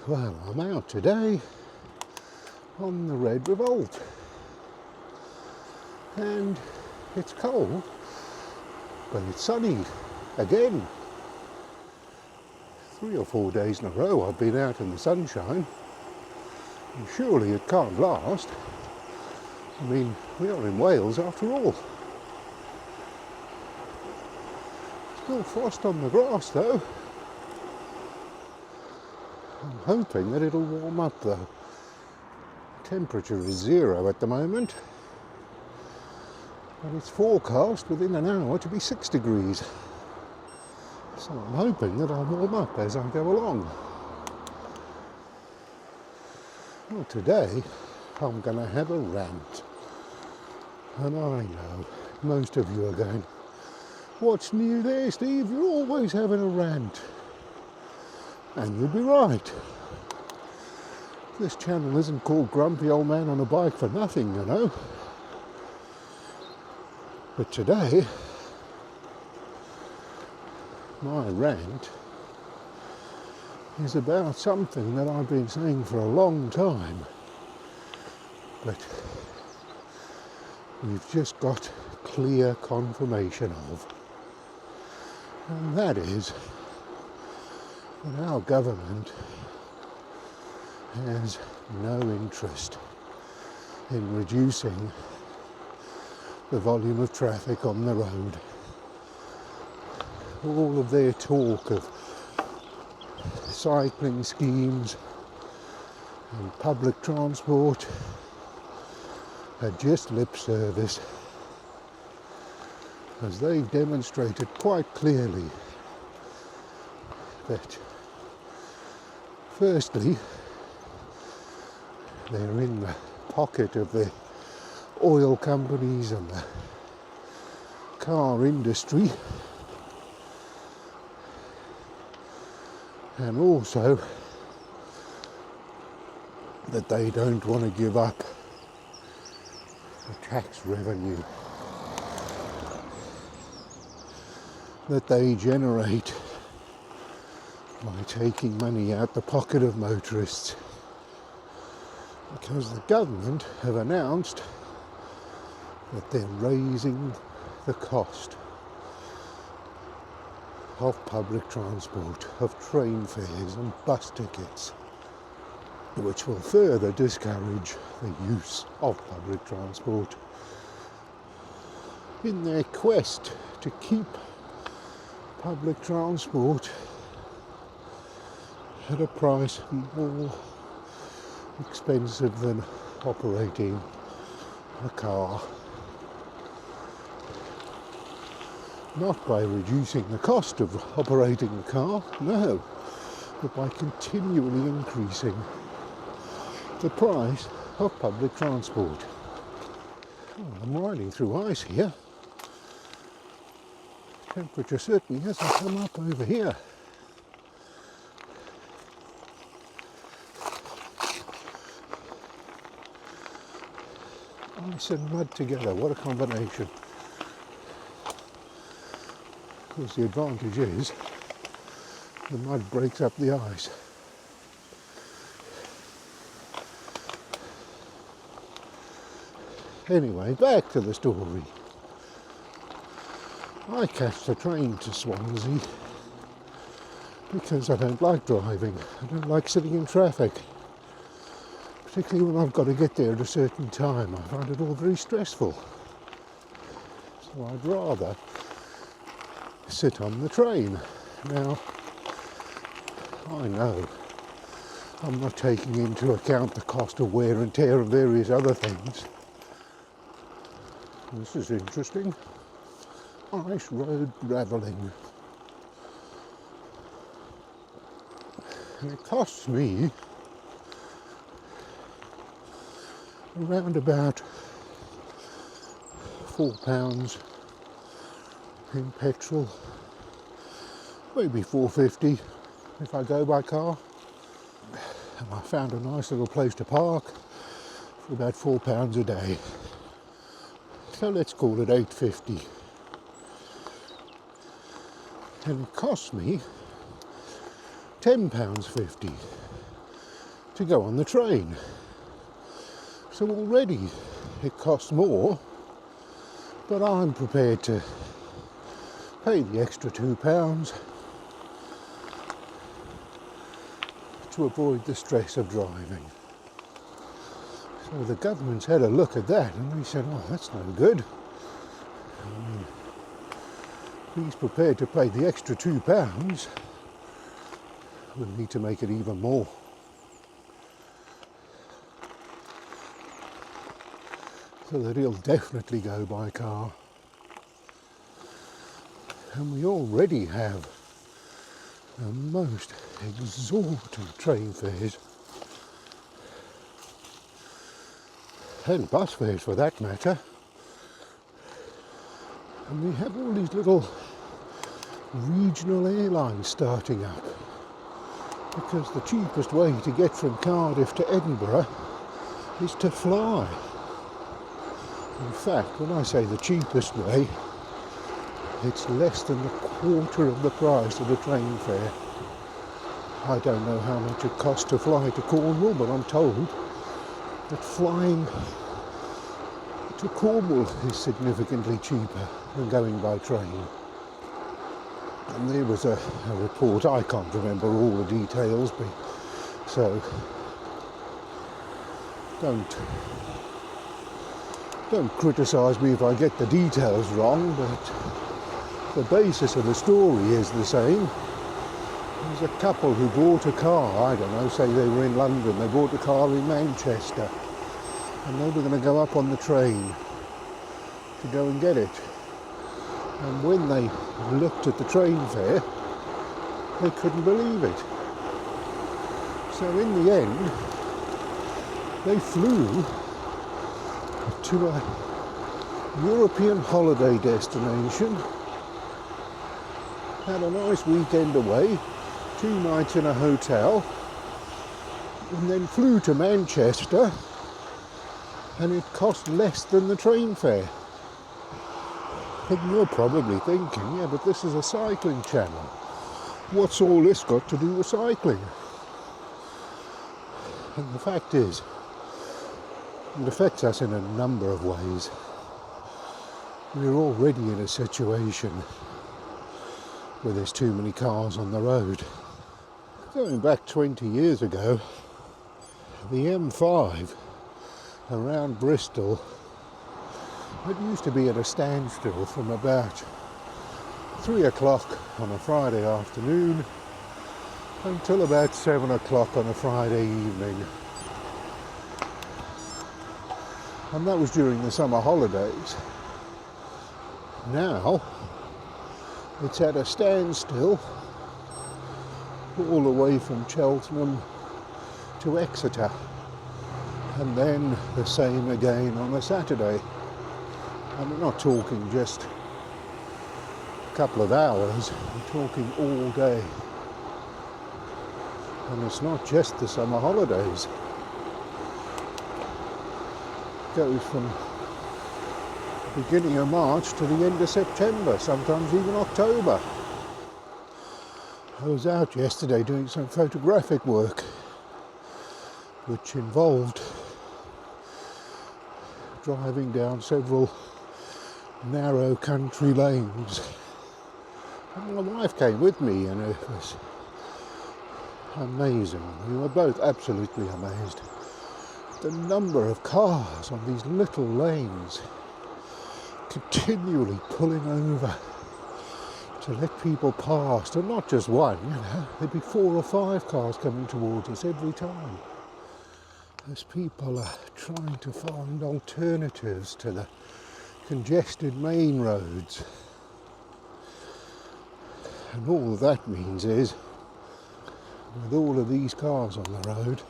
Well, I'm out today on the Red Revolt, and it's cold, but it's sunny again. 3 or 4 days in a row I've been out in the sunshine, and surely it can't last. I mean, we are in Wales after all. Still frost on the grass though. I'm hoping that it'll warm up though. Temperature is 0 at the moment, but it's forecast within an hour to be 6 degrees. So I'm hoping that I'll warm up as I go along. Well, today I'm going to have a rant. And I know most of you are going, "What's new there, Steve? You're always having a rant." And you'd be right. This channel isn't called Grumpy Old Man on a Bike for nothing, you know. But today, my rant is about something that I've been saying for a long time, but we've just got clear confirmation of. And that is that our government has no interest in reducing the volume of traffic on the road. All of their talk of cycling schemes and public transport are just lip service, as they've demonstrated quite clearly that firstly, they're in the pocket of the oil companies and the car industry, and also that they don't want to give up the tax revenue that they generate by taking money out the pocket of motorists, because the government have announced that they're raising the cost of public transport, of train fares and bus tickets, which will further discourage the use of public transport in their quest to keep public transport at a price more expensive than operating a car. Not by reducing the cost of operating a car, no, but by continually increasing the price of public transport. Oh, I'm riding through ice here. Temperature certainly hasn't come up over here. Ice and mud together, what a combination. Of course, the advantage is the mud breaks up the ice. Anyway, back to the story. I catch the train to Swansea because I don't like driving. I don't like sitting in traffic, particularly when I've got to get there at a certain time. I find it all very stressful. So I'd rather sit on the train. Now, I know I'm not taking into account the cost of wear and tear and various other things. This is interesting. Ice road gravelling. And it costs me around about £4 in petrol, maybe £4.50 if I go by car. And I found a nice little place to park for about £4 a day. So let's call it £8.50. And it cost me £10.50 to go on the train. So already it costs more, but I'm prepared to pay the extra £2 to avoid the stress of driving. So the government's had a look at that and they said, oh, that's no good. I mean, he's prepared to pay the extra £2, we'll need to make it even more. So that he'll definitely go by car. And we already have the most exorbitant train fares, and bus fares for that matter. And we have all these little regional airlines starting up, because the cheapest way to get from Cardiff to Edinburgh is to fly. In fact, when I say the cheapest way, it's less than a quarter of the price of the train fare. I don't know how much it costs to fly to Cornwall, but I'm told that flying to Cornwall is significantly cheaper than going by train. And there was a report, I can't remember all the details, but so don't criticise me if I get the details wrong, but the basis of the story is the same. There's a couple who bought a car, I don't know, say they were in London, they bought a car in Manchester, and they were going to go up on the train to go and get it. And when they looked at the train fare, they couldn't believe it. So in the end, they flew to a European holiday destination, had a nice weekend away, 2 nights in a hotel, and then flew to Manchester, and it cost less than the train fare. And you're probably thinking, yeah, but this is a cycling channel. What's all this got to do with cycling? And the fact is, it affects us in a number of ways. We're already in a situation where there's too many cars on the road. Going back 20 years ago, the M5 around Bristol, it used to be at a standstill from about 3 o'clock on a Friday afternoon until about 7 o'clock on a Friday evening. And that was during the summer holidays. Now, it's at a standstill all the way from Cheltenham to Exeter, and then the same again on a Saturday. And we're not talking just a couple of hours, we're talking all day. And it's not just the summer holidays. It goes from the beginning of March to the end of September, sometimes even October. I was out yesterday doing some photographic work, which involved driving down several narrow country lanes. And my wife came with me, and it was amazing. We were both absolutely amazed. The number of cars on these little lanes continually pulling over to let people pass, and not just one, you know, there'd be 4 or 5 cars coming towards us every time, as people are trying to find alternatives to the congested main roads. And all that means is, with all of these cars on the road,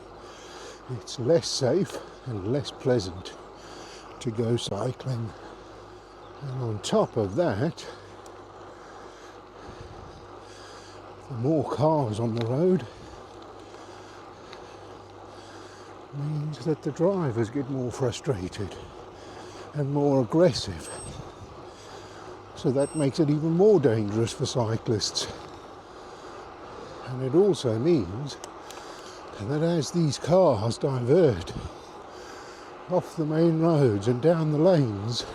it's less safe and less pleasant to go cycling. And on top of that, the more cars on the road means that the drivers get more frustrated and more aggressive. So that makes it even more dangerous for cyclists. And it also means And that as these cars divert off the main roads and down the lanes,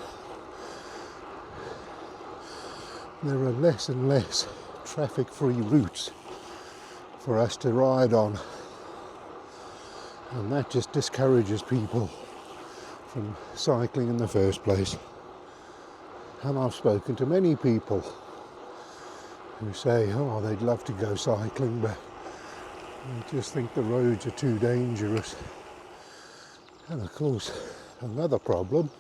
there are less and less traffic-free routes for us to ride on. And that just discourages people from cycling in the first place. And I've spoken to many people who say, oh, they'd love to go cycling, but they just think the roads are too dangerous. And of course, another problem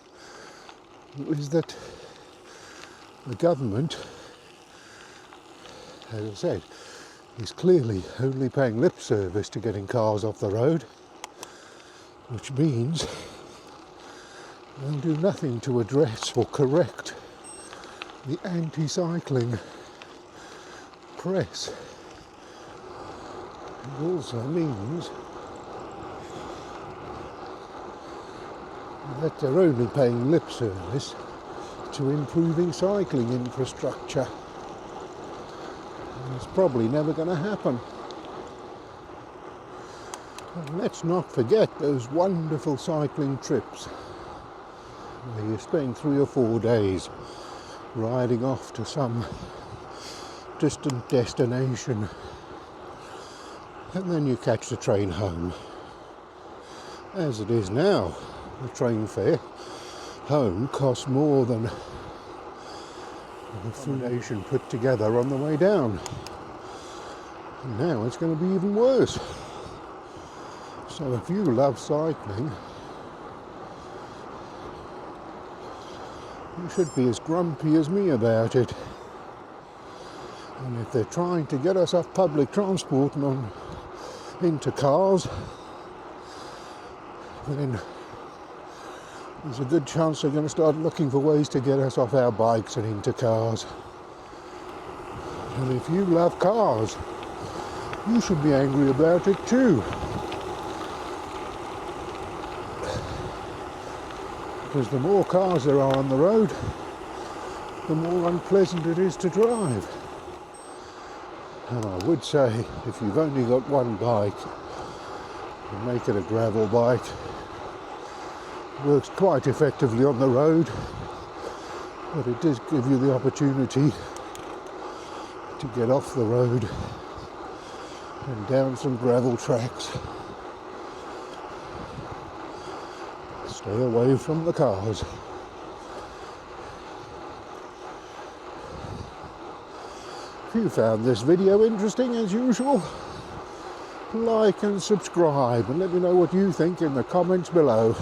is that the government, as I said, is clearly only paying lip service to getting cars off the road, which means they'll do nothing to address or correct the anti-cycling press. It also means that they're only paying lip service to improving cycling infrastructure. And it's probably never going to happen. And let's not forget those wonderful cycling trips where you spend 3 or 4 days riding off to some distant destination, and then you catch the train home. As it is now, the train fare home costs more than the accommodation put together on the way down. And now it's going to be even worse. So if you love cycling, you should be as grumpy as me about it. And if they're trying to get us off public transport and into cars, then there's a good chance they're going to start looking for ways to get us off our bikes and into cars. And if you love cars, you should be angry about it too. Because the more cars there are on the road, the more unpleasant it is to drive. And I would say, if you've only got one bike, make it a gravel bike. It works quite effectively on the road, but it does give you the opportunity to get off the road and down some gravel tracks. Stay away from the cars. If you found this video interesting, as usual, like and subscribe, and let me know what you think in the comments below.